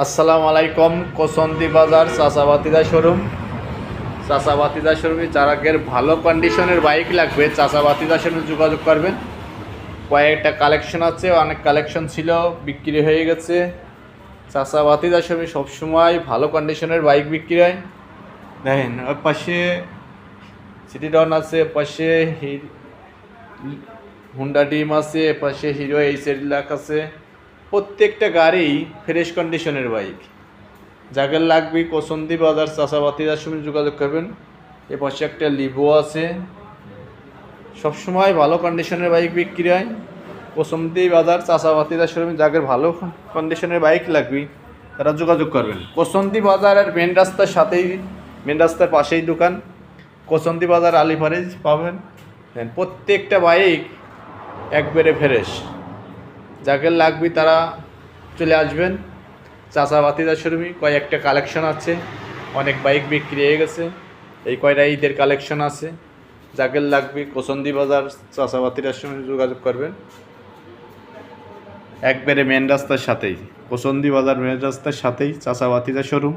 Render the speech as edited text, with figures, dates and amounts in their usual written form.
আসসালামু আলাইকুম। কোসন্দি বাজার চাচাবাতিদা শোরুম। চাচাবাতিদা শোরুমে যারাকের ভালো কন্ডিশনের বাইক লাগবে চাচাবাতিদার সাথে যোগাযোগ করবেন। কয়েকটা কালেকশন আছে, অনেক কালেকশন ছিল, বিক্রি হয়ে গেছে। চাচাবাতিদা শোরুমে সবসময় ভালো কন্ডিশনের বাইক বিক্রি হয়। দেখেন ওর পাশে সিটি ডন আছে, পাশে হুন্ডা ডিম আছে, পাশে হিরো এইচএড আছে। প্রত্যেকটা গাড়ি ফ্রেশ কন্ডিশনের বাইক। যাদের লাগবে কোসন্দি বাজার চাচাবাতিদার সঙ্গে যোগাযোগ করবেন। এ পাশে একটা লিভো আছে। সবসময় ভালো কন্ডিশনের বাইক বিক্রি হয়। কোসন্দি বাজার চাচাবাতিদার শোরুমে যাদের ভালো কন্ডিশনের বাইক লাগবে তারা যোগাযোগ করবেন। কোসন্দি বাজারের মেন রাস্তার পাশেই দোকান। কোসন্দি বাজার আলিফারেজ পাবেন। প্রত্যেকটা বাইক একবারে ফ্রেশ। যাদের লাগবে তারা চলে আসবেন চাচাবাতিদার শোরুমে। কয়েকটা কালেকশন আছে, অনেক বাইক বিক্রি হয়ে গেছে। এই কয়টা ঈদের কালেকশন আছে। যাদের লাগবে কোসন্দি বাজার চাচাবাতিদার সঙ্গে যোগাযোগ করবেন। একবারে মেন রাস্তার সাথেই, কোসন্দি বাজার মেন রাস্তার সাথেই চাচাবাতিদার শোরুম।